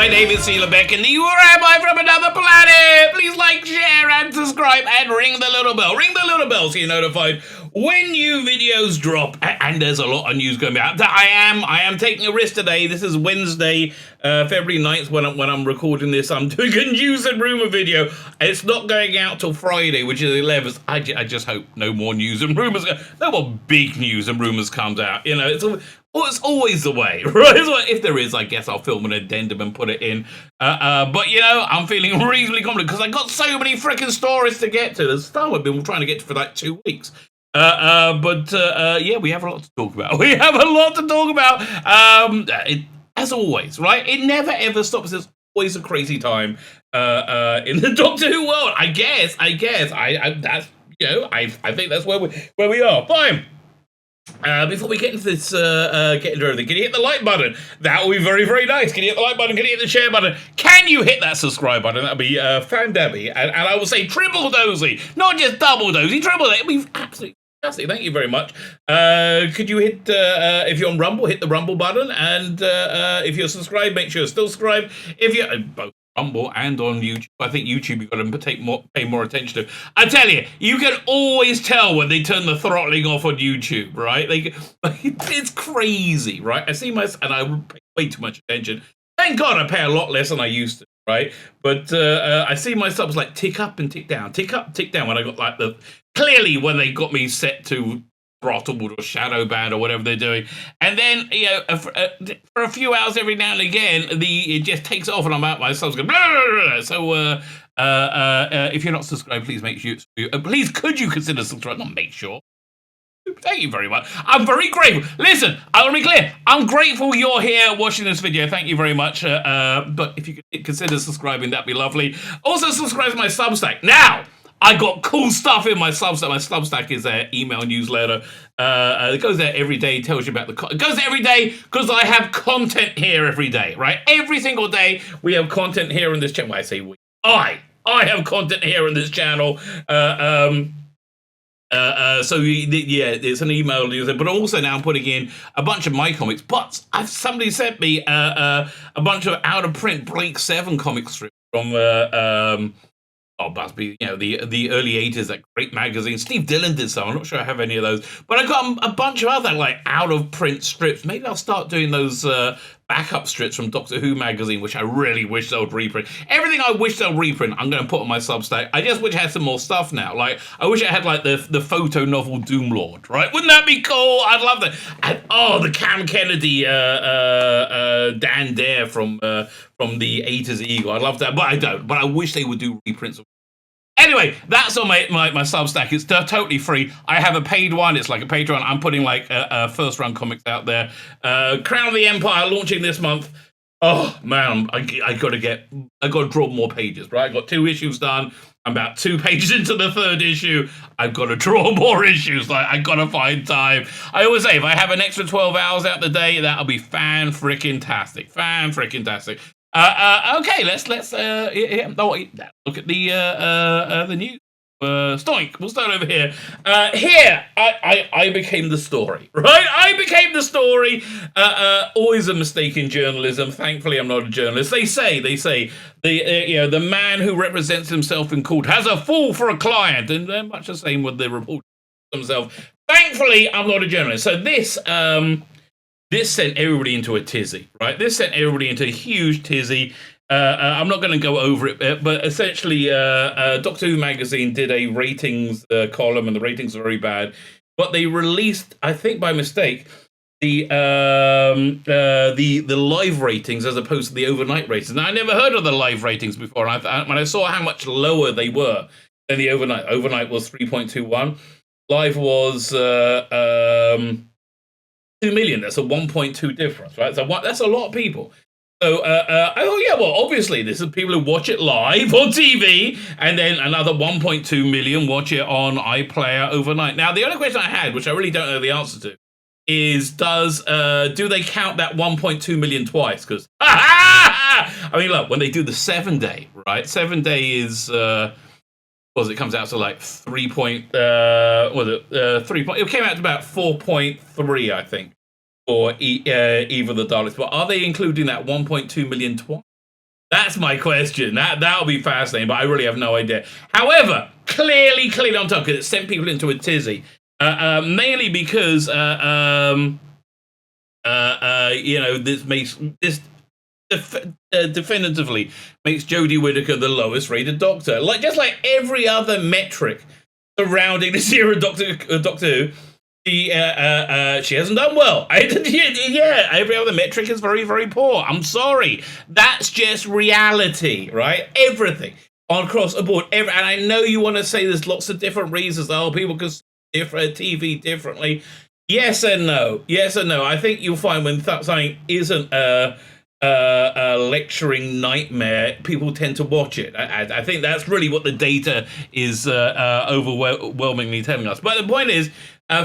my name is Tzvi Lebetkin, the Rabbi from another planet. Please like, share, and subscribe, and ring the little bell. Ring the little bell so you're notified when new videos drop. And there's a lot of news going out. I am taking a risk today. This is Wednesday, February 9th when I'm recording this. I'm doing a news and rumor video. It's not going out till Friday, which is the 11th. I just hope no more news and rumors. No more big news and rumors comes out. You know, it's always the way, right? If there is, I guess I'll film an addendum and put it in. But, you know, I'm feeling reasonably confident because I got so many freaking stories to get to. There's stuff I've been trying to get to for like 2 weeks. Yeah, we have a lot to talk about. We have a lot to talk about. As always, right? It never ever stops. There's always a crazy time in the Doctor Who world. I guess. That's, you know, I think that's where we are. Fine. Before we get into this, get into everything, can you hit the like button? That would be very, very nice. Can you hit the like button? Can you hit the share button? Can you hit that subscribe button? That would be fan-dabby. And I will say triple dozy, not just double dozy, triple. It would be absolutely fantastic. Thank you very much. Could you hit, if you're on Rumble, hit the Rumble button. And if you're subscribed, make sure you're still subscribed. If you're both Rumble and on YouTube, I think YouTube you've got to pay more attention to. I tell you, you can always tell when they turn the throttling off on YouTube, right? It's crazy, right? And I pay way too much attention. Thank God I pay a lot less than I used to, right? But I see my subs like tick up and tick down, tick up, tick down. When I got like clearly when they got me set to throttled or shadow banned or whatever they're doing, and then, you know, for a few hours every now and again it just takes off and I'm out, my subs go blah, blah, blah. So if you're not subscribed, please make sure please could you consider subscribing? Not make sure. Thank you very much. I'm very grateful. Listen, I want to be clear. I'm grateful you're here watching this video. Thank you very much. But if you could consider subscribing, that'd be lovely. Also, subscribe to my Substack. Now, I got cool stuff in my Substack. My Substack is an email newsletter. It goes there every day, tells you about it goes there every day because I have content here every day, right? Every single day we have content here on this channel. Well, I say we. I have content here on this channel. So yeah, it's an email newsletter, but also now I'm putting in a bunch of my comics. But somebody sent me a bunch of out of print Blake 7 comic strips from must be, you know, the early 80s, that great magazine. Steve Dillon did some. I'm not sure I have any of those, but I got a bunch of other like out of print strips. Maybe I'll start doing those backup strips from Doctor Who magazine, which I really wish they would reprint. Everything I wish they'll reprint, I'm going to put on my Substack. I just wish I had some more stuff now. Like, I wish I had like the photo novel Doom Lord, right? Wouldn't that be cool? I'd love that. And the Cam Kennedy, Dan Dare from the A to Z Eagle. I love that, but I don't. But I wish they would do reprints. Anyway, that's on my Substack. It's totally free. I have a paid one. It's like a Patreon. I'm putting like first run comics out there. Crown of the Empire launching this month. Oh man, I got to draw more pages. Right, I got 2 issues done. I'm about 2 pages into the 3rd issue. I've got to draw more issues. Like, I got to find time. I always say if I have an extra 12 hours out the day, that'll be fan-freaking-tastic. Fan-freaking-tastic. Okay, let's look at the news. Stoink. We'll start over here. Here, I became the story, right? I became the story. Always a mistake in journalism. Thankfully, I'm not a journalist. They say the man who represents himself in court has a fool for a client, and they're much the same with the reporter themselves. Thankfully, I'm not a journalist. So this sent everybody into a tizzy, right? This sent everybody into a huge tizzy. I'm not going to go over it, but essentially, Doctor Who magazine did a ratings column, and the ratings are very bad. But they released, I think by mistake, the live ratings as opposed to the overnight ratings. Now, I never heard of the live ratings before, and when I saw how much lower they were than the overnight was 3.21. Live was 2 million. That's a 1.2 difference, right? So that's a lot of people. So obviously this is people who watch it live on TV, and then another 1.2 million watch it on iPlayer overnight. Now, the only question I had, which I really don't know the answer to, is do they count that 1.2 million twice? Because I mean, look, when they do the 7-day, right? 7 day is it comes out to like 3 point, it came out to about 4.3, I think, for Eve of the Daleks. But are they including that 1.2 million twice? That's my question. That'll be fascinating, but I really have no idea. However, clearly on top, because it sent people into a tizzy, mainly because this makes this definitively makes Jodie Whittaker the lowest rated Doctor. Just like every other metric surrounding this era of Doctor Who. She hasn't done well. Every other metric is very, very poor. I'm sorry. That's just reality, right? Everything across the board. And I know you want to say there's lots of different reasons. Oh, people can see TV differently. Yes and no. Yes and no. I think you'll find when something isn't a lecturing nightmare, people tend to watch it. I think that's really what the data is overwhelmingly telling us. But the point is,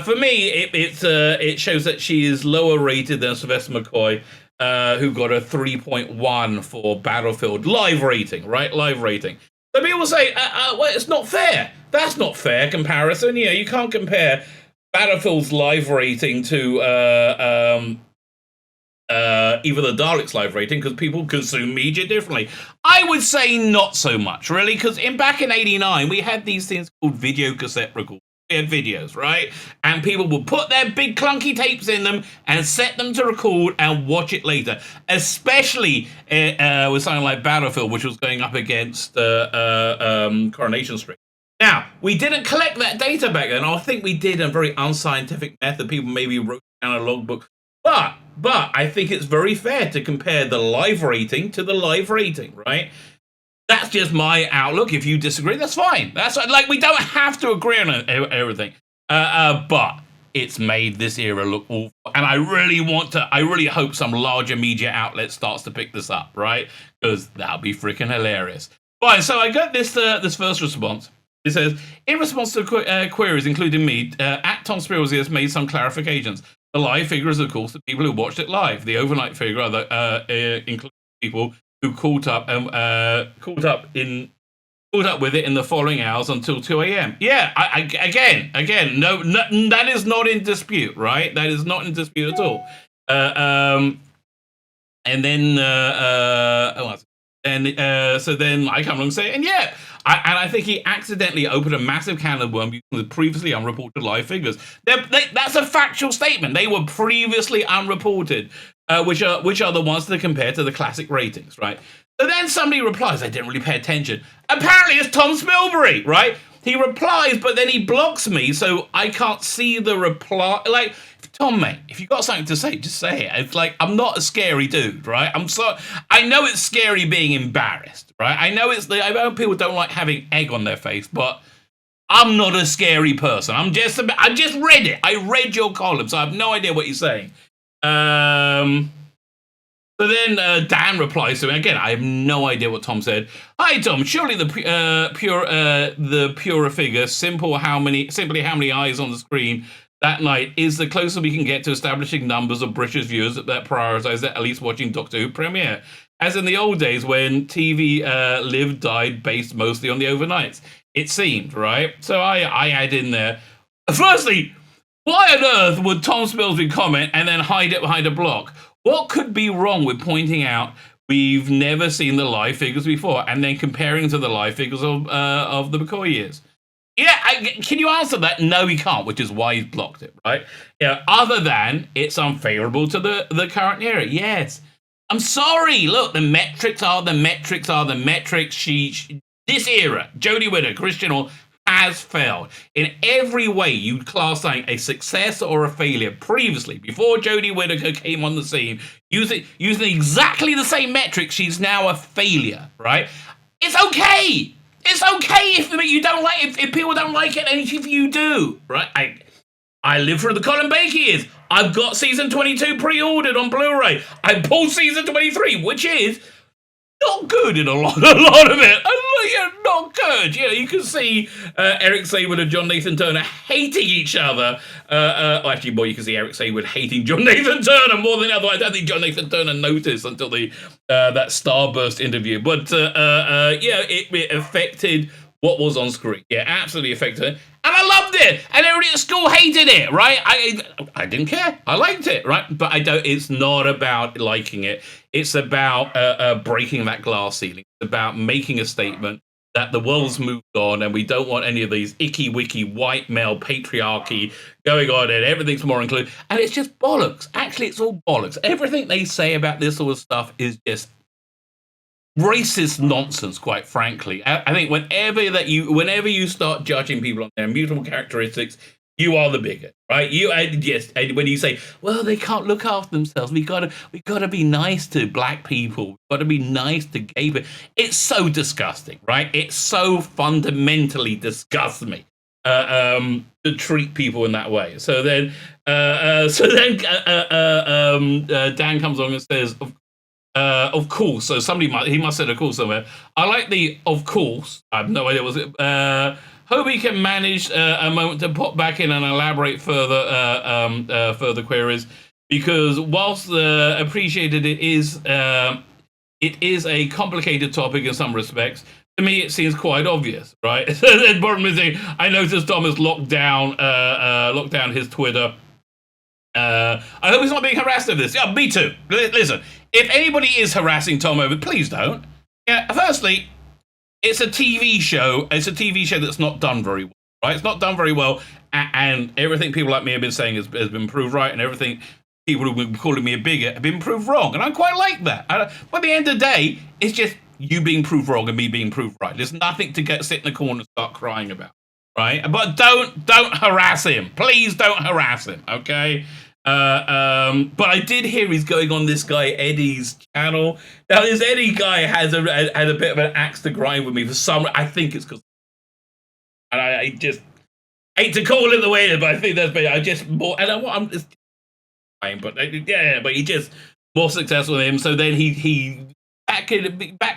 for me, it shows that she is lower rated than Sylvester McCoy, who got a 3.1 for Battlefield live rating, right? Live rating. So people say, well, it's not fair. That's not fair comparison. You can't compare Battlefield's live rating to even the Daleks' live rating, because people consume media differently. I would say not so much, really, because back in '89, we had these things called video cassette recorders. We had videos, right? And people would put their big clunky tapes in them and set them to record and watch it later, especially with something like Battlefield, which was going up against Coronation Street. Now, we didn't collect that data back then. I think we did a very unscientific method. People maybe wrote down a logbook. But I think it's very fair to compare the live rating to the live rating, right? That's just my outlook. If you disagree, that's fine. That's like, we don't have to agree on everything. But it's made this era look awful. And I really hope some larger media outlet starts to pick this up, right? Because that'll be freaking hilarious. Fine, so I got this first response. It says, in response to queries, including me, at Tom Spirlsy has made some clarifications. The live figure is, of course, the people who watched it live. The overnight figure includes people who caught up with it in the following hours until 2 a.m. Yeah, again, no, that is not in dispute, right? That is not in dispute at all. And then, so then I come along and say, and yeah, I think he accidentally opened a massive can of worms using the previously unreported live figures. That's a factual statement. They were previously unreported, which are the ones to compare to the classic ratings, right? So then somebody replies, I didn't really pay attention. Apparently it's Tom Spilsbury, right? He replies, but then he blocks me, so I can't see the reply. Like, Tom, mate, if you've got something to say, just say it. It's like, I'm not a scary dude, right? I know it's scary being embarrassed, right? I know people don't like having egg on their face, but I'm not a scary person. I just read it. I read your column, so I have no idea what you're saying. So then Dan replies to him. Again, I have no idea what Tom said. Hi, Tom. Surely the purer figure, simply how many eyes on the screen that night is the closer we can get to establishing numbers of British viewers that prioritize at least watching Doctor Who premiere. As in the old days when TV died based mostly on the overnights. It seemed, right? So I add in there. Firstly, why on earth would Tom Spilsbury comment and then hide it behind a block? What could be wrong with pointing out we've never seen the live figures before and then comparing to the live figures of the McCoy years? Yeah, can you answer that? No, he can't, which is why he's blocked it, right? Other than it's unfavorable to the current era. Yes. I'm sorry. Look, the metrics are the metrics. This era, Jodie Whittaker, Christian Hall, has failed. In every way you'd class something a success or a failure previously, before Jodie Whittaker came on the scene, using exactly the same metrics, she's now a failure, right? It's okay. It's okay if you don't like it, if people don't like it, and if you do, right? I live through the Colin Baker years. I've got season 22 pre-ordered on Blu-ray. I pulled season 23, which is not good in a lot of it. Not good. You can see Eric Saywood and John Nathan Turner hating each other. Actually, more, you can see Eric Saywood hating John Nathan Turner more than ever. I don't think John Nathan Turner noticed until that Starburst interview. But it affected what was on screen. Yeah, absolutely affected it. And I loved it, and everybody at school hated it, right? I didn't care. I liked it, right? But I don't. It's not about liking it. It's about breaking that glass ceiling. It's about making a statement that the world's moved on and we don't want any of these icky-wicky white male patriarchy going on and everything's more included. And it's just bollocks. Actually, it's all bollocks. Everything they say about this sort of stuff is just racist nonsense, quite frankly. I think whenever you start judging people on their immutable characteristics, you are the bigot, right? And when you say, well, they can't look after themselves, we gotta be nice to black people, we gotta be nice to gay people. It's so disgusting, right? It so fundamentally disgusts me to treat people in that way. So then Dan comes along and says, of course. So he must have said of course somewhere. I like the of course. I have no idea what was it. Hope he can manage a moment to pop back in and elaborate further queries, because whilst appreciated it is a complicated topic in some respects. To me, it seems quite obvious, right? Then bottom is saying, I noticed Thomas locked down his Twitter. I hope he's not being harassed over this. Yeah, me too. Listen, if anybody is harassing Tom over, please don't. Yeah, firstly, it's a TV show. It's a TV show that's not done very well, right? It's not done very well, and everything people like me have been saying has been proved right, and everything people who've been calling me a bigot have been proved wrong, and I quite like that. But at the end of the day, it's just you being proved wrong and me being proved right. There's nothing to sit in the corner and start crying about, right? But don't harass him. Please don't harass him, okay? But I did hear he's going on this guy Eddie's channel. Now this Eddie guy has a bit of an axe to grind with me for some. I think it's because, and I just hate to call it the way it is, but I think that's better. I just more, and I'm just fine, but yeah, but he just more successful than him. So then he back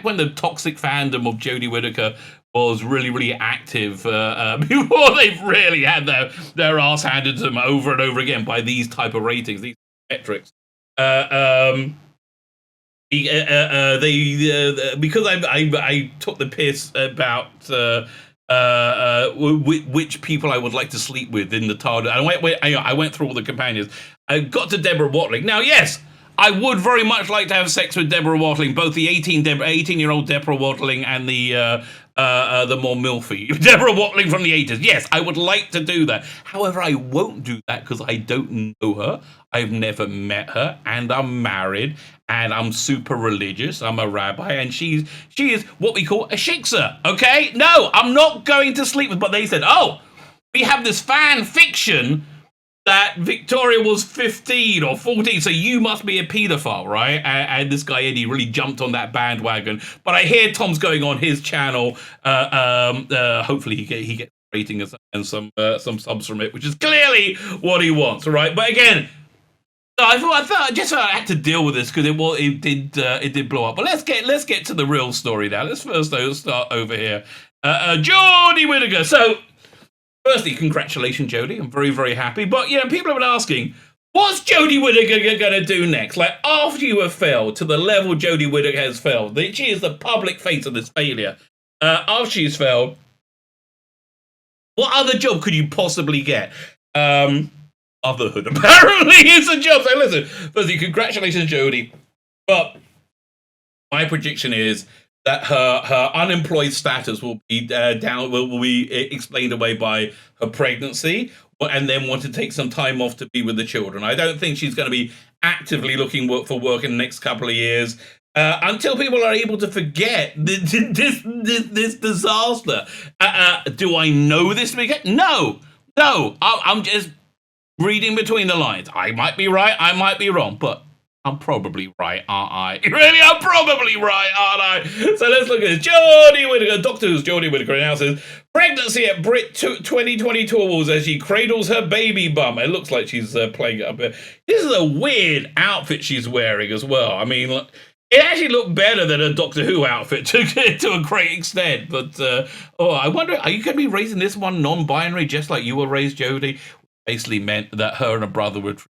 when the toxic fandom of Jodie Whittaker was really, really active before they've really had their ass handed to them over and over again by these type of ratings, these metrics. Because I took the piss about which people I would like to sleep with in the TARDIS. I went through all the companions. I got to Deborah Watling. Now, yes, I would very much like to have sex with Deborah Watling, both the 18-year-old Deborah Watling and the more milfy Deborah Watling from the 80s. Yes, I would like to do that. However, I won't do that because I don't know her. I've never met her, and I'm married, and I'm super religious. I'm a rabbi, and she is what we call a shiksa, okay? No, I'm not going to sleep with, but they said, oh, we have this fan fiction that Victoria was 15 or 14, so you must be a paedophile, right? And this guy Eddie really jumped on that bandwagon. But I hear Tom's going on his channel. Hopefully he gets a rating and some subs from it, which is clearly what he wants, right? But again, I thought I had to deal with this because it did blow up. But let's get to the real story now. Let's first start over here. Jodie Whittaker. So, firstly, congratulations, Jodie. I'm very, very happy. But, people have been asking, what's Jodie Whittaker going to do next? Like, after you have failed to the level Jodie Whittaker has failed, she is the public face of this failure. After she's failed, what other job could you possibly get? Otherhood, apparently, is a job. So, listen, firstly, congratulations, Jodie. But my prediction is that her unemployed status will be will be explained away by her pregnancy, and then want to take some time off to be with the children. I don't think she's going to be actively looking for work in the next couple of years until people are able to forget this disaster. Do I know this? No. I'm just reading between the lines. I might be right. I might be wrong, but I'm probably right, aren't I? Really, I'm probably right, aren't I? So let's look at this. Jodie Whittaker, Doctor Who's Jodie Whittaker announces pregnancy at Brit 2022 Awards as she cradles her baby bum. It looks like she's playing it up here. This is a weird outfit she's wearing as well. I mean, look, it actually looked better than a Doctor Who outfit to a great extent. But, I wonder, are you going to be raising this one non-binary just like you were raised, Jodie? Basically meant that her and her brother were treated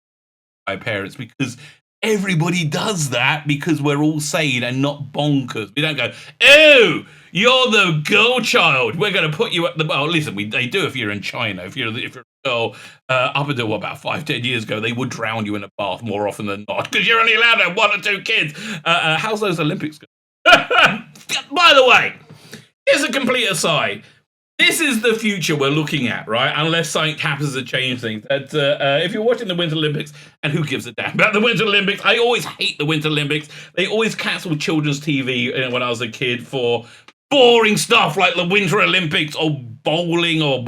by parents because everybody does that because we're all sane and not bonkers. We don't go, oh, you're the girl child. We're going to put you at the... Well, listen, they do if you're in China. If you're a girl, up until about 5-10 years ago, they would drown you in a bath more often than not because you're only allowed to have 1 or 2 kids. How's those Olympics going? By the way, here's a complete aside. This is the future we're looking at, right? Unless something happens to change things. That if you're watching the Winter Olympics, and who gives a damn about the Winter Olympics? I always hate the Winter Olympics. They always cancelled children's TV when I was a kid for boring stuff like the Winter Olympics or bowling or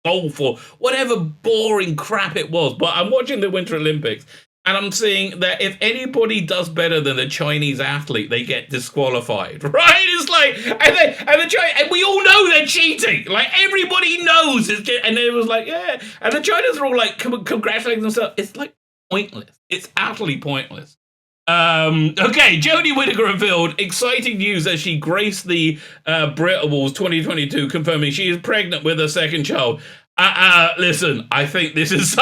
golf or whatever boring crap it was. But I'm watching the Winter Olympics, and I'm seeing that if anybody does better than a Chinese athlete, they get disqualified, right? It's like, and we all know they're cheating. Like, everybody knows. And it was like, yeah. And the Chinese are all like, congratulating themselves. It's like pointless. It's utterly pointless. Okay, Jodie Whittaker revealed exciting news as she graced the Brit Awards 2022, confirming she is pregnant with her second child. Listen, I think this is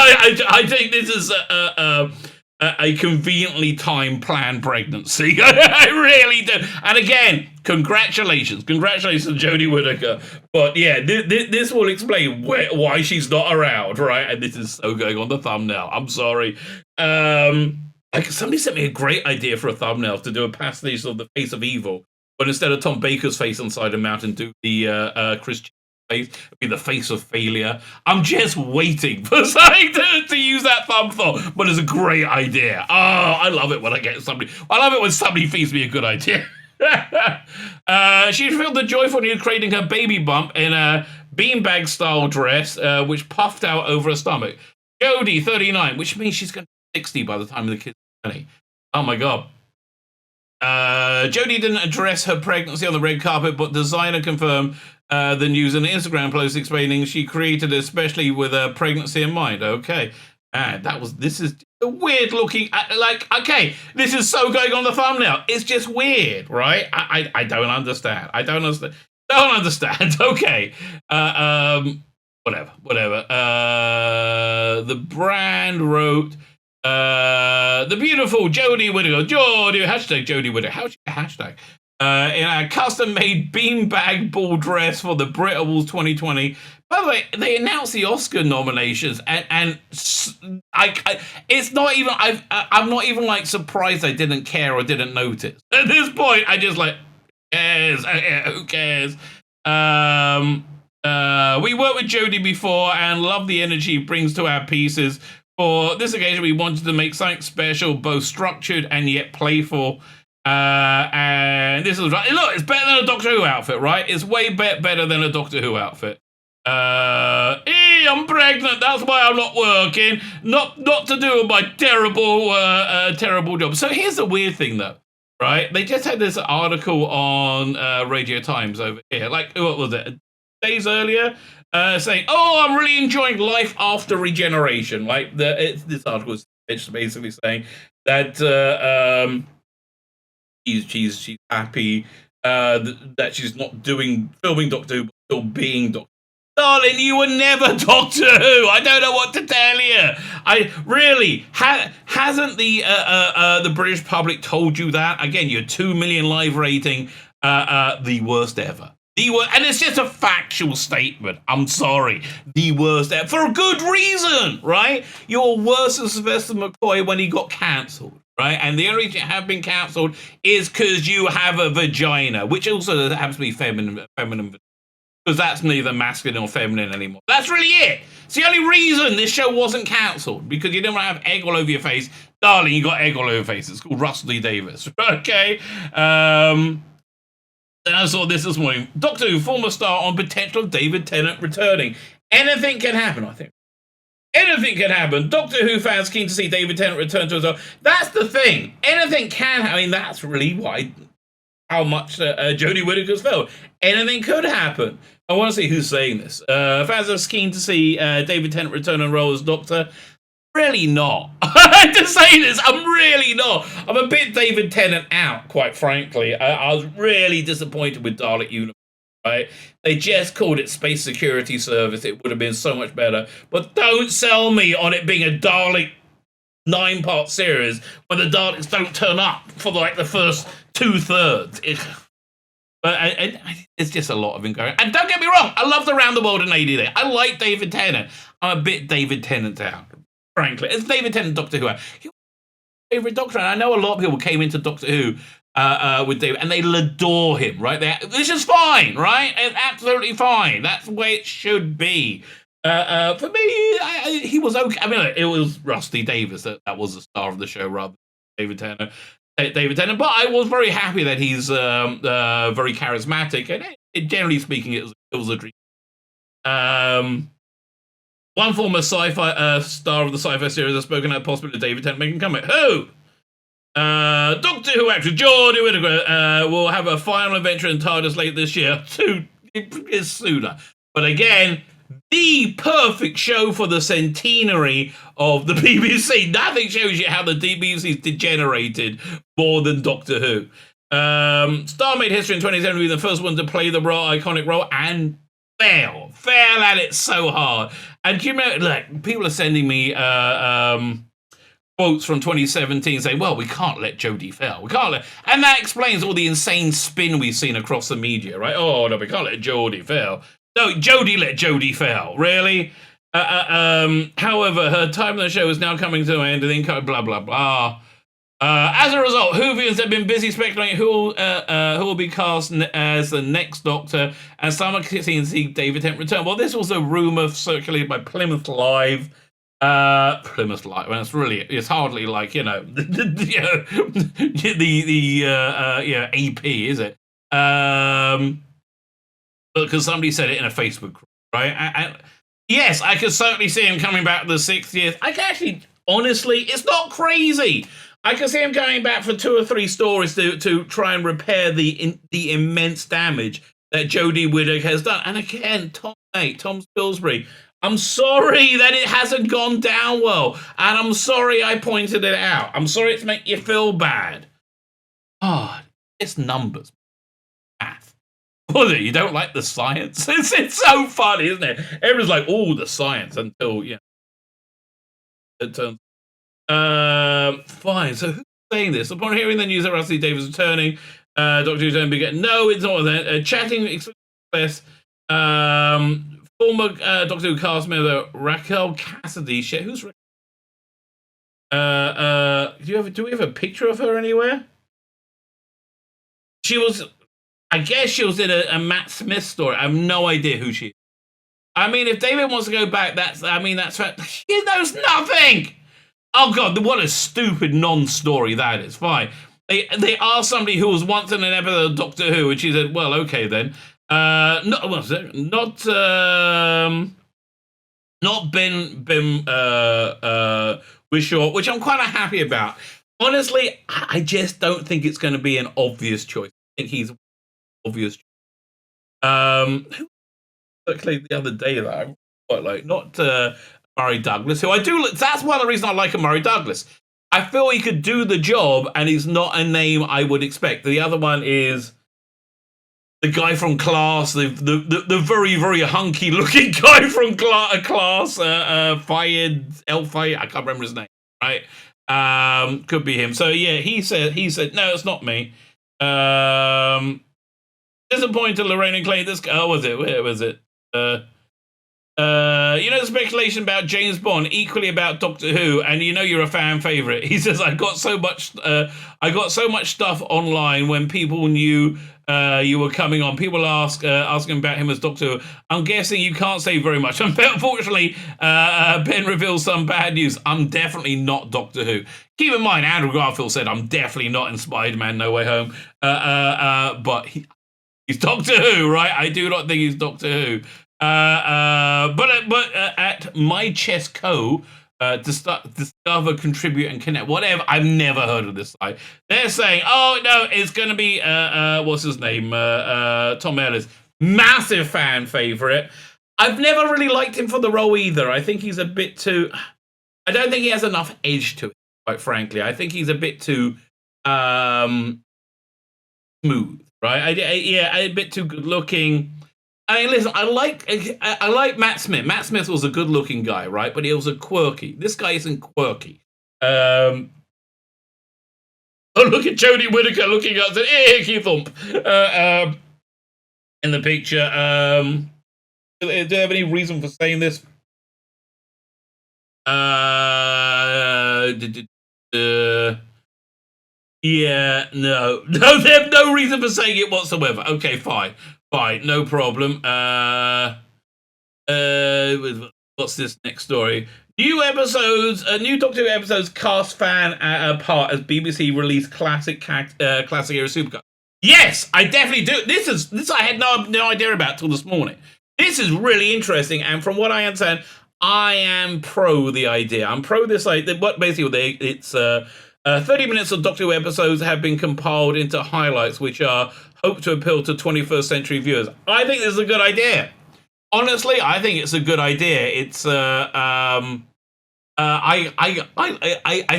a conveniently timed planned pregnancy. I really do. And again, congratulations to Jodie Whittaker. But yeah, this will explain why she's not around, right? And this is so going on the thumbnail. I'm sorry. Somebody sent me a great idea for a thumbnail to do a pastiche of the face of evil, but instead of Tom Baker's face inside a mountain, do the Christian face, be the face of failure. I'm just waiting for something to use that thumb for, but it's a great idea. Oh, I love it when somebody feeds me a good idea. She revealed the joyful news, creating her baby bump in a beanbag style dress, which puffed out over her stomach. Jodie, 39, which means she's going to be 60 by the time the kid's 20. Oh my god. Jodie didn't address her pregnancy on the red carpet, but designer confirmed the news in an Instagram post explaining she created it especially with a pregnancy in mind. Okay. This is a weird looking, okay, this is so going on the thumbnail. It's just weird, right? I don't understand. Don't understand. Okay. Whatever. The brand wrote, the beautiful Jodie Whittaker, hashtag Jodie Whittaker, hashtag, in a custom-made beanbag ball dress for the Brit Awards 2020. By the way, they announced the Oscar nominations, and it's not even, I'm not even like surprised I didn't care or didn't notice. At this point, I just like, who cares? We worked with Jodie before and love the energy he brings to our pieces. For this occasion, we wanted to make something special, both structured and yet playful. And this is right. Look, it's better than a Doctor Who outfit, right? It's way better than a Doctor Who outfit. I'm pregnant. That's why I'm not working. Not to do with my terrible job. So here's the weird thing, though. Right? They just had this article on Radio Times over here. Like, what was it? Days earlier, saying, "Oh, I'm really enjoying life after regeneration." Like this article is basically saying that she's happy that she's not filming Doctor Who, but still being Doctor Who. Darling, you were never Doctor Who. I don't know what to tell you. I really hasn't the British public told you that? Again, your 2 million live rating, the worst ever. And it's just a factual statement. I'm sorry. The worst ever. For a good reason, right? You're worse than Sylvester McCoy when he got cancelled, right? And the only reason you have been cancelled is because you have a vagina, which also happens to be feminine, because that's neither masculine or feminine anymore. That's really it. It's the only reason this show wasn't cancelled, because you didn't want to have egg all over your face. Darling, you got egg all over your face. It's called Russell D. Davis. Okay? Then I saw this morning. Doctor Who, former star on potential of David Tennant returning. Anything can happen, I think. Anything can happen. Doctor Who fans keen to see David Tennant return to us. That's the thing. Anything can happen. I mean, that's really how much Jodie Whittaker's felt. Anything could happen. I want to see who's saying this. Fans are keen to see David Tennant return and role as Doctor. Really not. I had to say this. I'm really not. I'm a bit David Tennant out, quite frankly. I was really disappointed with Dalek Universe. Right? They just called it Space Security Service. It would have been so much better. But don't sell me on it being a Dalek 9-part series where the Daleks don't turn up for like the first 2/3. But it's just a lot of it going. And don't get me wrong, I loved Around the World in 80 I like David Tennant. I'm a bit David Tennant out, frankly. It's David Tennant, Doctor Who. He was my favorite Doctor, and I know a lot of people came into Doctor Who with David, and they'll adore him, right? This is fine, right? It's absolutely fine. That's the way it should be. For me, he was okay. I mean, it was Rusty Davies that was the star of the show rather than David Tennant. But I was very happy that he's very charismatic, and generally speaking, it was a dream. One former sci-fi star of the sci-fi series has spoken about the possibility of David Tennant making a comeback. Who? Doctor Who actress Jodie Whittaker will have a final adventure in TARDIS late this year. It's sooner. But again, the perfect show for the centenary of the BBC. Nothing shows you how the BBC's degenerated more than Doctor Who. Star made history in 2010 being the first one to play the iconic role and fail at it so hard. And do you remember, like, people are sending me quotes from 2017 saying, well, we can't let Jodie fail. We can't let, and that explains all the insane spin we've seen across the media, right? Oh, no, we can't let Jodie fail. No, Jodie let Jodie fail. Really? However, her time on the show is now coming to an end, and then blah, blah, blah. As a result, Whovians have been busy speculating who will be cast as the next Doctor, and some are keen to see David Tennant return. Well, this was a rumour circulated by Plymouth Live. Plymouth Live. Well, it's hardly like, you know, the AP, is it? Because somebody said it in a Facebook group, right? Yes, I could certainly see him coming back the 6th year. I can actually, honestly, it's not crazy. I can see him going back for 2 or 3 stories to try and repair the immense damage that Jodie Whittaker has done. And again, Tom Spilsbury, I'm sorry that it hasn't gone down well. And I'm sorry I pointed it out. I'm sorry it's making you feel bad. Oh, it's numbers. Math. Was it? You don't like the science? It's so funny, isn't it? Everyone's like, oh, the science, until, yeah. It turns. Fine. So who's saying this? Upon hearing the news that Rusty Davies is returning, Dr. Who's going to be no, it's not that. Chatting express. Former Doctor Who cast member Raquel Cassidy. Shit, who's do we have a picture of her anywhere? She was, I guess she was in a Matt Smith story. I have no idea who she is. I mean, if David wants to go back, that's she knows nothing. Oh God, what a stupid non-story that is. Fine. They asked somebody who was once in an episode of Doctor Who, and she said, well, okay then. Not Ben Whishaw, which I'm kind of happy about. Honestly, I just don't think it's going to be an obvious choice. I think he's obvious. Who played the other day that I quite like, not Murray Douglas, who I do. That's one of the reasons I like Murray Douglas. I feel he could do the job, and he's not a name I would expect. The other one is the guy from Class, the very, very hunky looking guy from Class, Fayed El Fayed. I can't remember his name. Right, could be him. So yeah, he said no, it's not me. Disappointed Lorraine and Clay. This guy, where was it? The speculation about James Bond, equally about Doctor Who, and you're a fan favorite. He says, I got so much stuff online when people knew you were coming on. People asking about him as Doctor Who. I'm guessing you can't say very much. Unfortunately, Ben reveals some bad news. I'm definitely not Doctor Who. Keep in mind, Andrew Garfield said I'm definitely not in Spider-Man No Way Home. But he's Doctor Who, right? I do not think he's Doctor Who. But at My Chess Co. Discover, contribute, and connect. Whatever. I've never heard of this site. They're saying, oh no, it's going to be what's his name? Tom Ellis. Massive fan favorite. I've never really liked him for the role either. I think he's a bit too. I don't think he has enough edge to it. Quite frankly, I think he's a bit too smooth. Right? A bit too good looking. I mean, listen, I like Matt Smith. Matt Smith was a good-looking guy, right? But he was a quirky. This guy isn't quirky. Um, oh, look at Jodie Whittaker looking up to Icky Thump in the picture. Do you have any reason for saying this? Yeah, no. No, they have no reason for saying it whatsoever. Okay, fine. Fine, no problem. What's this next story? New episodes, new Doctor Who episodes cast fan apart as BBC released classic era supercut. Yes, I definitely do. This I had no idea about till this morning. This is really interesting, and from what I understand, I am pro the idea. I'm pro this idea. What basically it's 30 minutes of Doctor Who episodes have been compiled into highlights, which are hoped to appeal to 21st century viewers. I think this is a good idea. Honestly, I think it's a good idea. It's I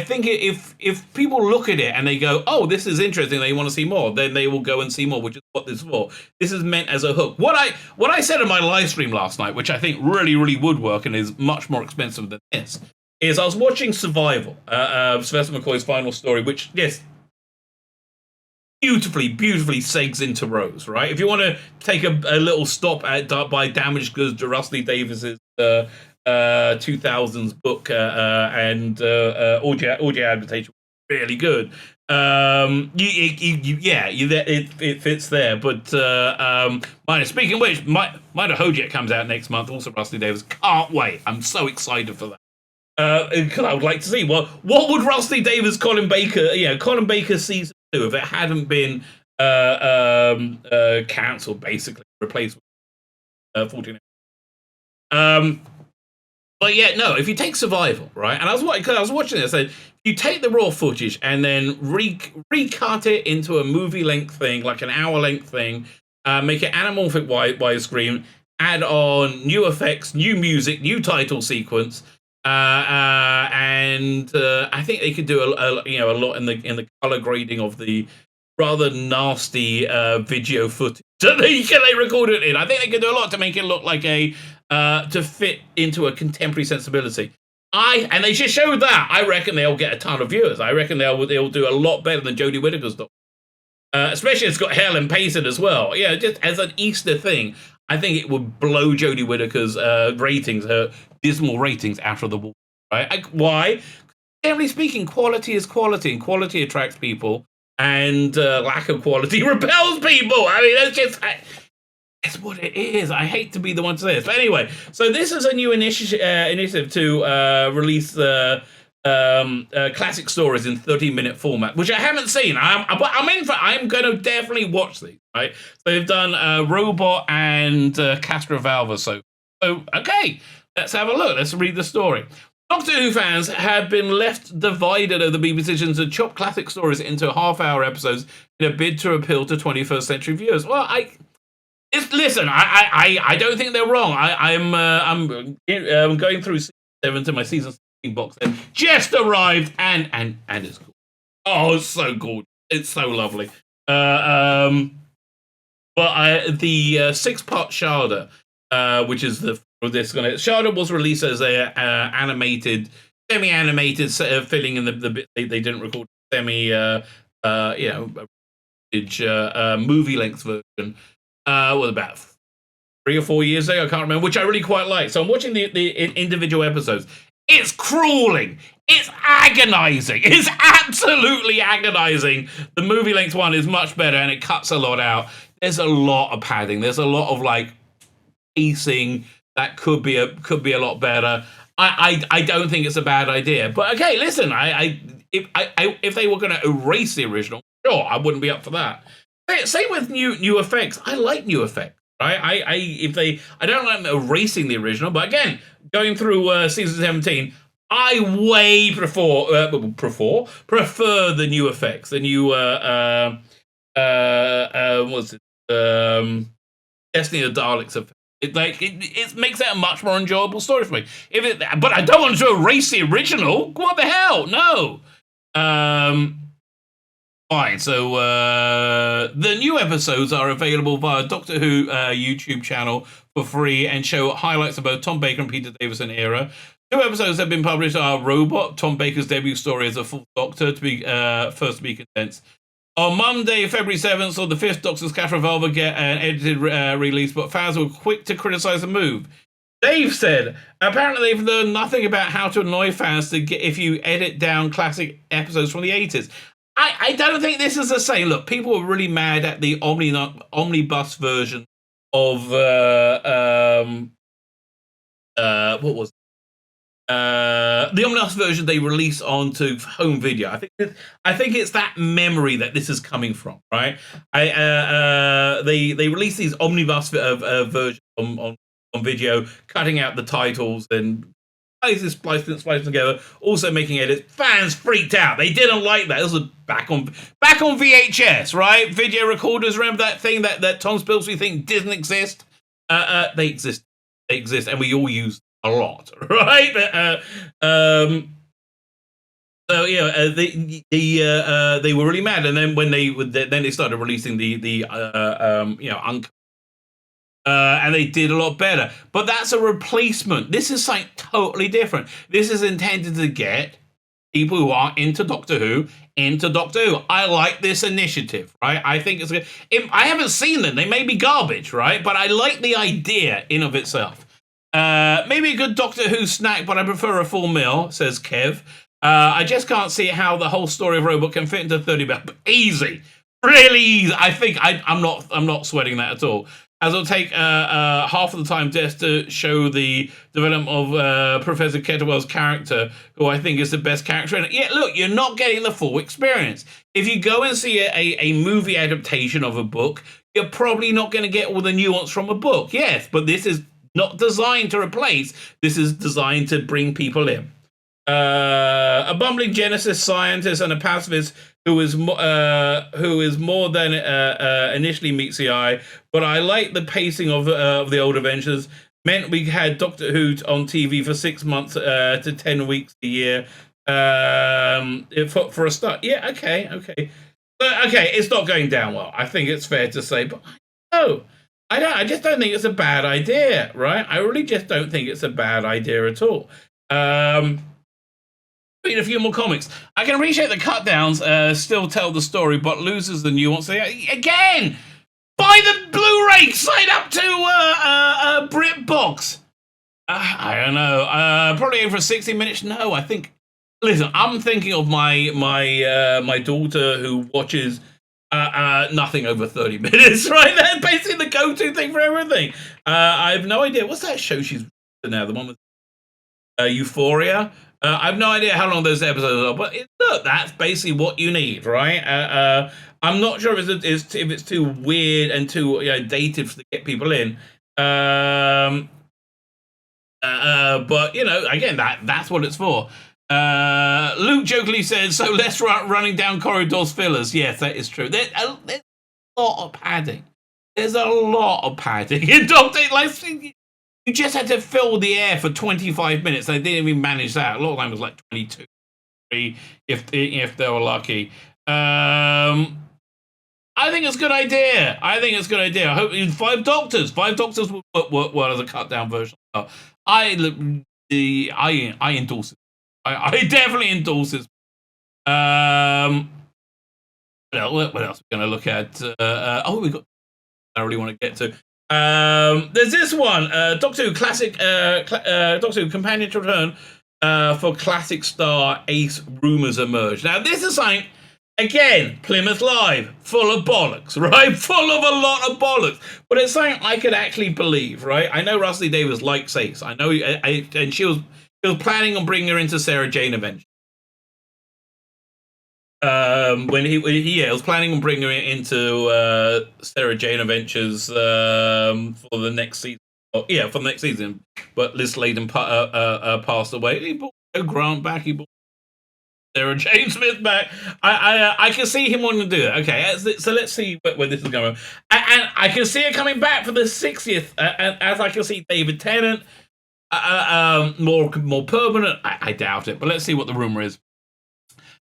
think if people look at it and they go, oh, this is interesting, they want to see more, then they will go and see more, which is what this is for. This is meant as a hook. What I said in my live stream last night, which I think really would work and is much more expensive than this, is I was watching Survival, Sylvester McCoy's final story, which yes, beautifully segs into Rose, right? If you want to take a little stop at by Damaged Goods, Rusty Davis's 2000s book and audio adaptation, really good. It fits there. But speaking of which, Mind HaGeffen comes out next month. Also, Rusty Davis. Can't wait. I'm so excited for that. Because I would like to see what would Rusty Davis, Colin Baker season 2 if it hadn't been cancelled, basically replaced with 14. But yeah, no. If you take Survival, right, and I was watching this, so you take the raw footage and then recut it into a movie length thing, like an hour length thing, make it anamorphic widescreen, add on new effects, new music, new title sequence. And I think they could do a lot in the color grading of the rather nasty video footage that they recorded it in. I think they could do a lot to make it look like to fit into a contemporary sensibility. And they just showed that. I reckon they'll get a ton of viewers. I reckon they'll do a lot better than Jodie Whittaker's Doctor. Especially it's got Helen Payson as well. Yeah, just as an Easter thing. I think it would blow Jodie Whittaker's ratings, her dismal ratings, out of the wall. Right? Why? Generally speaking, quality is quality, and quality attracts people, and lack of quality repels people. I mean, that's what it is. I hate to be the one to say this, but anyway. So this is a new initiative to release classic stories in 30-minute format, which I haven't seen. I'm going to definitely watch these. Right? So they've done Robot and Castrovalva. So okay, let's have a look. Let's read the story. Doctor Who fans have been left divided over the BBC's decision to chop classic stories into half-hour episodes in a bid to appeal to 21st century viewers. Well, listen. I don't think they're wrong. I'm going through season 7 to my season 16 box and just arrived, and it's cool. Oh, it's so gorgeous. It's so lovely. But the 6-part Sharda, which is Sharda was released as a semi-animated filling in the bit they didn't record, movie-length version. About 3 or 4 years ago, I can't remember, which I really quite like. So I'm watching the individual episodes. It's crueling. It's agonizing. It's absolutely agonizing. The movie-length one is much better, and it cuts a lot out. There's a lot of padding. There's a lot of pacing that could be a lot better. I don't think it's a bad idea. But okay, listen. If they were going to erase the original, sure, I wouldn't be up for that. Same with new effects. I like new effects, right? I don't like them erasing the original, but again, going through season 17, I way prefer the new effects, the new what's it? Destiny of the Daleks effect. It makes it a much more enjoyable story for me. But I don't want to erase the original. What the hell? No. Fine. So the new episodes are available via Doctor Who YouTube channel for free and show highlights of both Tom Baker and Peter Davison era. 2 episodes have been published are Robot, Tom Baker's debut story as a full Doctor, to be first to be condensed. On Monday, February 7th, saw the 5th Doctor's Catherine Volver get an edited release, but fans were quick to criticize the move. Dave said, apparently they've learned nothing about how to annoy fans to get if you edit down classic episodes from the 80s. I don't think this is the same. Look, people were really mad at the omnibus version of what was the omnibus version they released onto home video. I think it's that memory that this is coming from, right? They released these omnibus versions on video, cutting out the titles and splicing together, also making edits. Fans freaked out. They didn't like that. This was back on VHS, right? Video recorders. Remember that thing that Tom Spilsby think didn't exist? They exist. They exist, and we all use a lot, right? So yeah, they were really mad, and then when they started releasing the and they did a lot better. But that's a replacement. This is something totally different. This is intended to get people who are into Doctor Who into Doctor Who. I like this initiative, right? I think it's good. I haven't seen them. They may be garbage, right? But I like the idea in of itself. Maybe a good Doctor Who snack, but I prefer a full meal, says Kev. I just can't see how the whole story of Robot can fit into 30 minutes. Easy. Really easy. I think I'm not sweating that at all. As it'll take half of the time just to show the development of Professor Kettlewell's character, who I think is the best character in it. Yeah, look, you're not getting the full experience. If you go and see a movie adaptation of a book, you're probably not going to get all the nuance from a book. Yes, but this is not designed to replace. This is designed to bring people in. A bumbling Genesis scientist and a pacifist who is more than initially meets the eye, but I like the pacing of the old Avengers. Meant we had Doctor Who on TV for 6 months to 10 weeks a year. For a start, yeah, okay. It's not going down well. I think it's fair to say, but I just don't think it's a bad idea, right? I really just don't think it's a bad idea at all. A few more comics. I can appreciate the cutdowns still tell the story, but loses the nuance. Again, buy the Blu-ray. Sign up to BritBox. I don't know. Probably over 60 minutes. No, I think. Listen, I'm thinking of my daughter who watches nothing over 30 minutes. Right, that's basically the go-to thing for everything. I have no idea. What's that show she's now? The one with Euphoria. I have no idea how long those episodes are, but look, that's basically what you need, right? I'm not sure if it's too weird and too dated to get people in. But again, that's what it's for. Luke jokingly says, "So let's running down corridors fillers." Yes, that is true. There's a lot of padding. There's a lot of padding in Doctor. You just had to fill the air for 25 minutes. They didn't even manage that. A lot of time was like 22, 3, if they were lucky. I think it's a good idea. I hope 5 Doctors. 5 Doctors would work well as a cut-down version. I endorse it. I definitely endorse it. What else are we going to look at? We got. I really want to get to. There's this one, Doctor Who Classic, Doctor Who Companion to Return for Classic Star Ace Rumours Emerge. Now, this is something, again, Plymouth Live, full of bollocks, right? Full of a lot of bollocks. But it's something I could actually believe, right? I know Rusty Davis likes Ace. I know, and she was planning on bringing her into Sarah Jane eventually. When he was planning on bringing her into Sarah Jane Adventures for the next season. For the next season. But Liz Sladen passed away. He brought Grant back. He brought Sarah Jane Smith back. I can see him wanting to do it. Okay, so let's see where this is going. And I can see it coming back for the 60th. As I can see David Tennant more permanent. I doubt it, but let's see what the rumor is.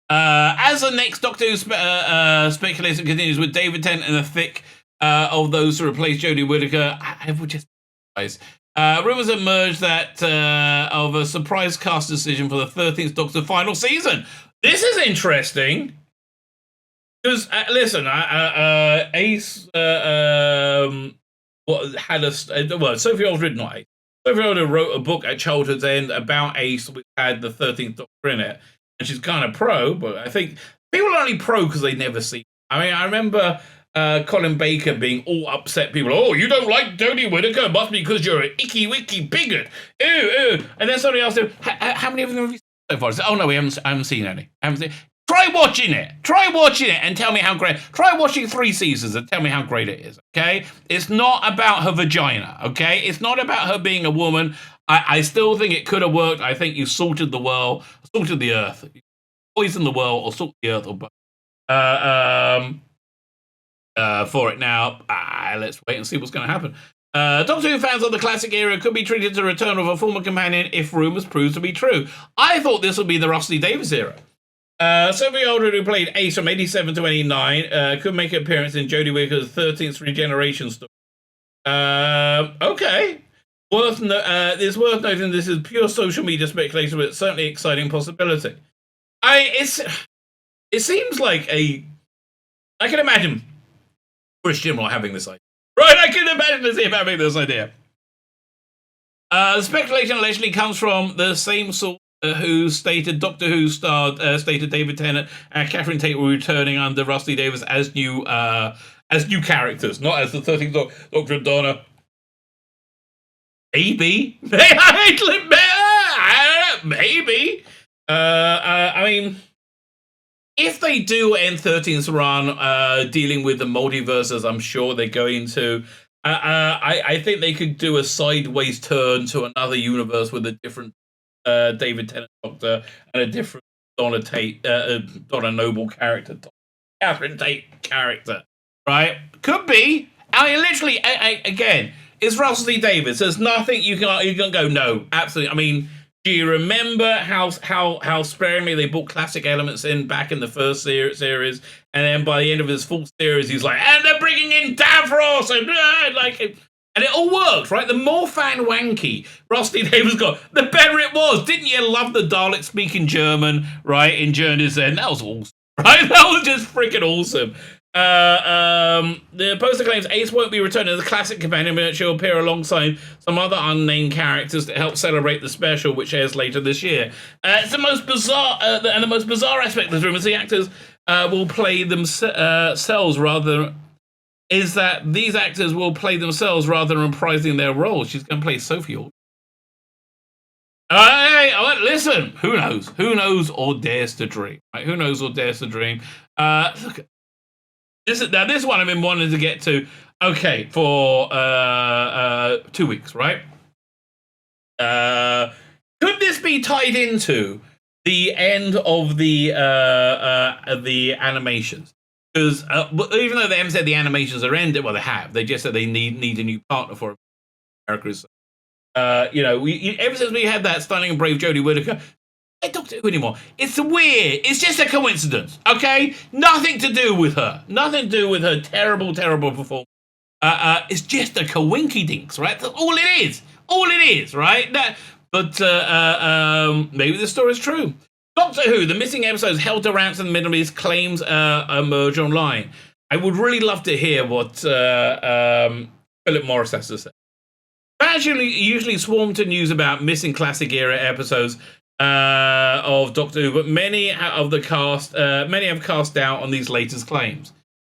As the next Doctor Who speculation continues with David Tennant in the thick of those to replace Jodie Whittaker, I would just Rumors emerged that of a surprise cast decision for the 13th Doctor final season. This is interesting. Because, listen, Ace had Sophie Aldred, not Ace. Sophie Aldred wrote a book at Childhood's End about Ace, which had the 13th Doctor in it. And she's kind of pro, but I think people are only pro because they never see. I mean, I remember Colin Baker being all upset. People, oh, you don't like Jodie Whittaker? It must be because you're an icky wicky bigot. Ew. And then somebody asked him, how many of them have you seen so far? I said, oh no, I haven't seen any. Try watching it and tell me how great. Try watching 3 seasons and tell me how great it is, okay? It's not about her vagina, okay? It's not about her being a woman. I still think it could have worked. I think you salted the earth. Poisoned the world or salt the earth or both. For it now. Let's wait and see what's going to happen. Doctor Who fans of the classic era could be treated to a return of a former companion if rumours prove to be true. I thought this would be the Rusty Davies era. Sophie Aldred, who played Ace from 87 to 89, could make an appearance in Jodie Whittaker's 13th Regeneration story. Okay. It's worth noting this is pure social media speculation, but it's certainly an exciting possibility. It seems like I can imagine Chris Jimroll having this idea. Right, I can imagine him having this idea. The speculation allegedly comes from the same source who stated Doctor Who stated David Tennant and Catherine Tate were returning under Rusty Davies as new characters, not as the 13th Doctor Donna. Maybe. I don't know. Maybe. I mean, if they do end 13's run dealing with the multiverse, as I'm sure they're going to, I think they could do a sideways turn to another universe with a different David Tennant Doctor and a different Donna Noble character, Catherine Tate character, right? Could be. I mean, literally, again, it's Rusty Davies. There's nothing you can go, no, absolutely. I mean, do you remember how sparingly they brought classic elements in back in the first series, and then by the end of his full series, he's like, and they're bringing in Davros, and it all worked, right? The more fan wanky Rusty Davies got, the better it was. Didn't you love the Dalek speaking German, right, in Journey's End? That was awesome, right? That was just freaking awesome. The poster claims Ace won't be returning as a classic companion, but she'll appear alongside some other unnamed characters to help celebrate the special, which airs later this year. It's the most bizarre, and the most bizarre aspect of this room is the actors will play themselves rather. Is that these actors will play themselves rather than reprising their roles. She's going to play Sophie Aldred. Listen, who knows? Who knows or dares to dream? Right? Who knows or dares to dream? Look, this one I've been wanting to get to. Okay, for 2 weeks, right? Could this be tied into the end of the animations? Because even though they haven't said the animations are ended, well, they have. They just said they need a new partner for characters. Ever since we had that stunning and brave Jodie Whittaker, I don't do anymore. It's weird. It's just a coincidence, okay? Nothing to do with her. Nothing to do with her terrible, terrible performance. It's just a coinky-dinks, right? That's all it is. All it is, right? Maybe the story's true. Doctor Who, the missing episodes held to ransom in the Middle East, claims emerge online. I would really love to hear what Philip Morris has to say. Fans usually swarm to news about missing classic era episodes of Doctor Who, but many have cast doubt on these latest claims.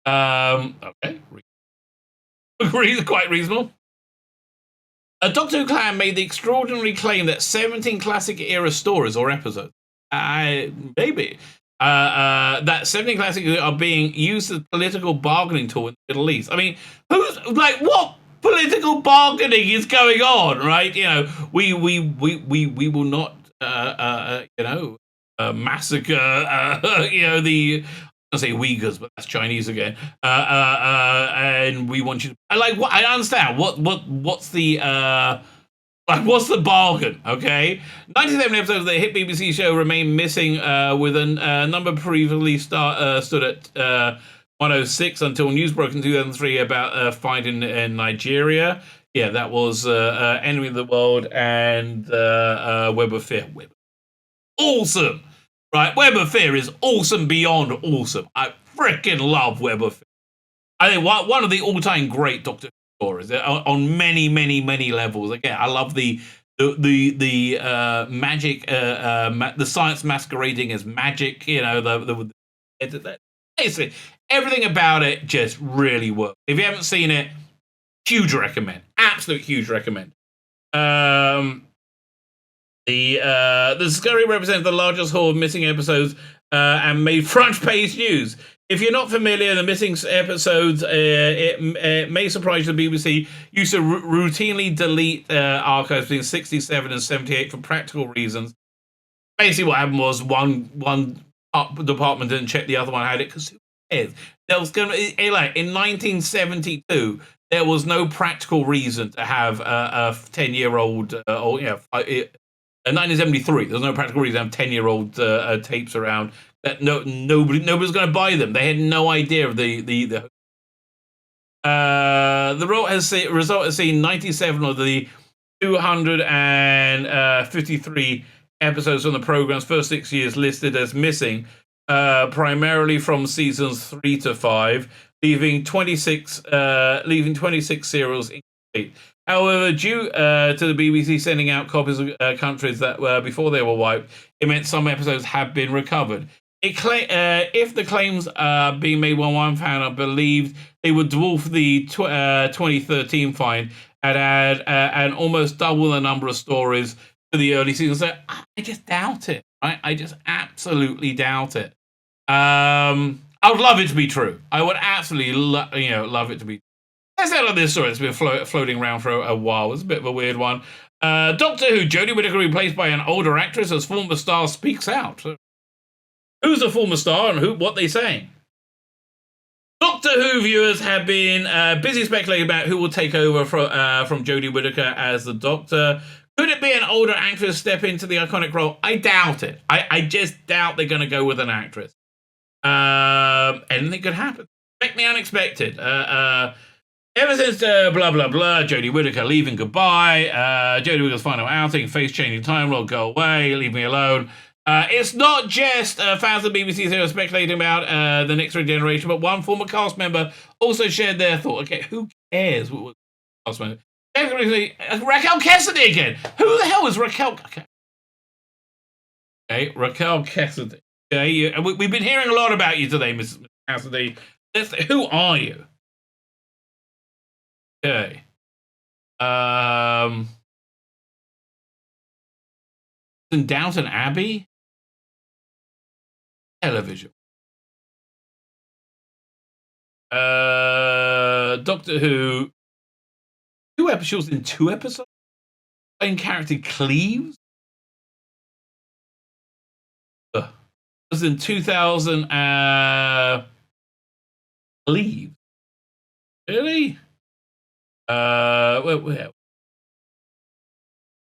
Okay, quite reasonable. A Doctor Who clan made the extraordinary claim that 17 classic era stories or episodes. Maybe. That 17 classic are being used as political bargaining tool in the Middle East. I mean, what political bargaining is going on, right? We will not, massacre, I say Uyghurs, but that's Chinese again. And we want you to, I understand what's the bargain, okay? 97 episodes of the hit BBC show remain missing, with a number previously stood at 106 until news broke in 2003 about fighting in Nigeria. Yeah, that was Enemy of the World and Web of Fear. Awesome, right? Web of Fear is awesome beyond awesome. I freaking love Web of Fear. I think one of the all-time great Doctor Who stories on many, many, many levels. Again, I love the magic, the science masquerading as magic. You know, basically everything about it just really works. If you haven't seen it, huge recommend, absolute huge recommend. The Discovery represented the largest haul of missing episodes and made front page news. If you're not familiar, the missing episodes, it may surprise you. The BBC used to routinely delete archives between 67 and 78 for practical reasons. Basically, what happened was one department didn't check, the other one had it, because who cares? There was going to, like, in 1972, there was no practical reason to have a 10-year-old, or in 1973, there's no practical reason to have 10-year-old tapes around that nobody's going to buy them. They had no idea of the result has seen 97 of the 253 episodes from the program's first 6 years listed as missing, primarily from seasons 3 to 5, leaving 26 serials incomplete. However, due to the BBC sending out copies of countries that were before they were wiped, it meant some episodes have been recovered. If the claims being made by one fan are believed, they would dwarf the 2013 find and add and almost double the number of stories to the early seasons. So I just doubt it. Right? I just absolutely doubt it. I would love it to be true. I would absolutely love it to be true. Let's end on this story. It's been floating around for a while. It's a bit of a weird one. Doctor Who, Jodie Whittaker, replaced by an older actress as former star, speaks out. Who's a former star and what they saying? Doctor Who viewers have been busy speculating about who will take over from Jodie Whittaker as the Doctor. Could it be an older actress step into the iconic role? I doubt it. I just doubt they're going to go with an actress. Anything could happen. Expect the unexpected. Ever since blah blah blah, Jodie Whittaker leaving goodbye, Jodie Whittaker's final outing, face-changing time lord, go away, leave me alone. It's not just fans of BBC who are speculating about the next generation, but one former cast member also shared their thought. Okay, who cares what cast member? Raquel Cassidy again. Who the hell is Raquel? Okay, Raquel Cassidy. Okay, we've been hearing a lot about you today, Miss Cassidy. Who are you? Okay. In Downton Abbey? Television. Doctor Who. Two episodes in 2 episodes? Playing character Cleves? It was in 2000. Cleves? Really? Where?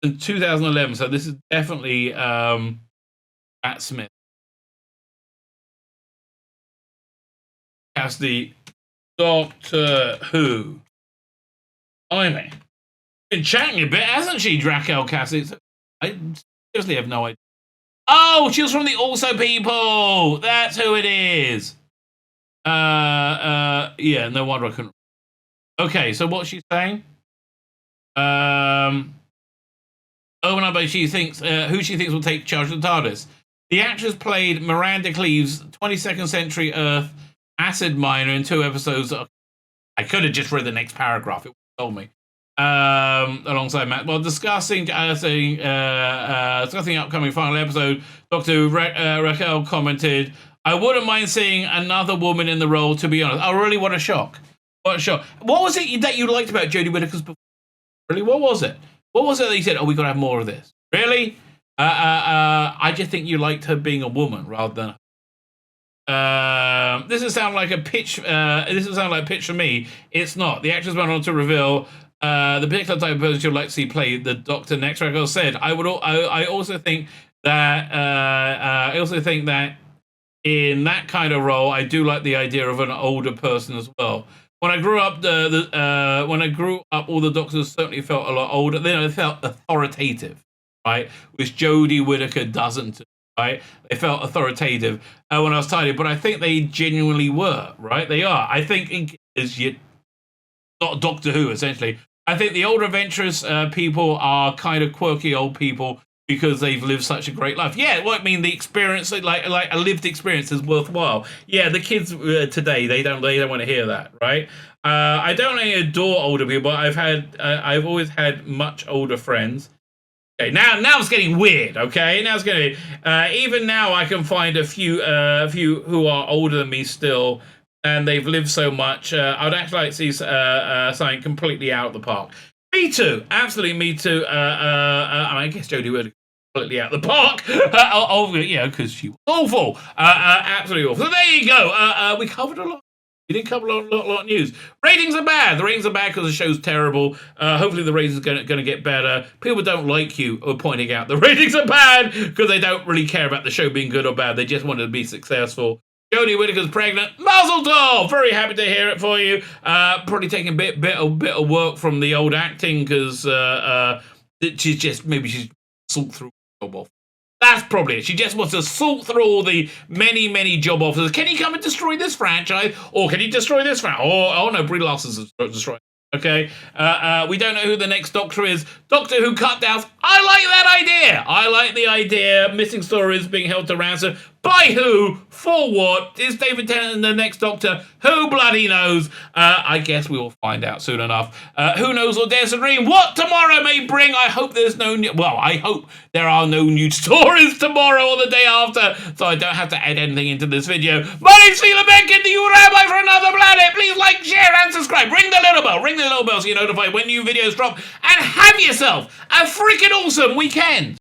In 2011, so this is definitely Matt Smith. Cassidy, Doctor Who. Blimey. Been chatting a bit, hasn't she, Raquel Cassidy? I seriously have no idea. Oh, she was from the Also People. That's who it is. Yeah, no wonder I couldn't. Okay, so what's she saying? Open up, she thinks who she thinks will take charge of the TARDIS. The actress played Miranda Cleves, 22nd Century Earth acid miner in 2 episodes. I could have just read the next paragraph. It told me. Alongside Matt, while discussing the upcoming final episode, Dr. Raquel commented, "I wouldn't mind seeing another woman in the role. To be honest, oh really? What a shock! What a shock! What was it that you liked about Jodie Whittaker's performance? Really, what was it? What was it that you said? Oh, we got to have more of this. Really? I just think you liked her being a woman rather than." This doesn't sound like a pitch. This doesn't sound like a pitch for me. It's not. The actress went on to reveal the particular type of person she'd like to see play the Doctor next. Raquel said, I also think that in that kind of role, I do like the idea of an older person as well. When I grew up, when I grew up, all the doctors certainly felt a lot older. They felt authoritative, right? Which Jodie Whittaker doesn't, right? They felt authoritative when I was tiny, but I think they genuinely were, right? They are. I think as you, not Doctor Who, essentially. I think the older adventurous people are kind of quirky old people because they've lived such a great life. Yeah, well, I mean, the experience, like a lived experience, is worthwhile. Yeah, the kids today, they don't want to hear that, right? I don't really adore older people. I've always had much older friends. Okay, now it's getting weird. Okay, now it's getting even now I can find a few who are older than me still, and they've lived so much. I'd actually like to see something completely out of the park. Me too, absolutely me too. I guess Jodie would completely out of the park. Because she was awful, absolutely awful. So there you go. We covered a lot. We didn't cover a lot of news. Ratings are bad. The ratings are bad because the show's terrible. Hopefully the ratings are going to get better. People don't like you pointing out the ratings are bad because they don't really care about the show being good or bad. They just want it to be successful. Jodie Whittaker's pregnant. Mazel tov! Very happy to hear it for you. Probably taking a bit of work from the old acting because she's salt through the job offers. That's probably it. She just wants to sort through all the many job offers. Can he come and destroy this franchise? Or can he destroy this franchise? Oh no, Brie Larson's destroying. Okay, we don't know who the next Doctor is. Doctor Who Cutdowns. I like that idea. I like the idea. Missing stories being held to ransom. By who? For what? Is David Tennant the next Doctor? Who bloody knows? I guess we will find out soon enough. Who knows or dares to dream what tomorrow may bring? I hope there's no I hope there are no new stories tomorrow or the day after, so I don't have to add anything into this video. My name's Tzvi Lebetkin, the Rabbi for another planet. Please like, share, and subscribe. Ring the little bell. Ring the little bell so you're notified when new videos drop. And have yourself a freaking awesome weekend.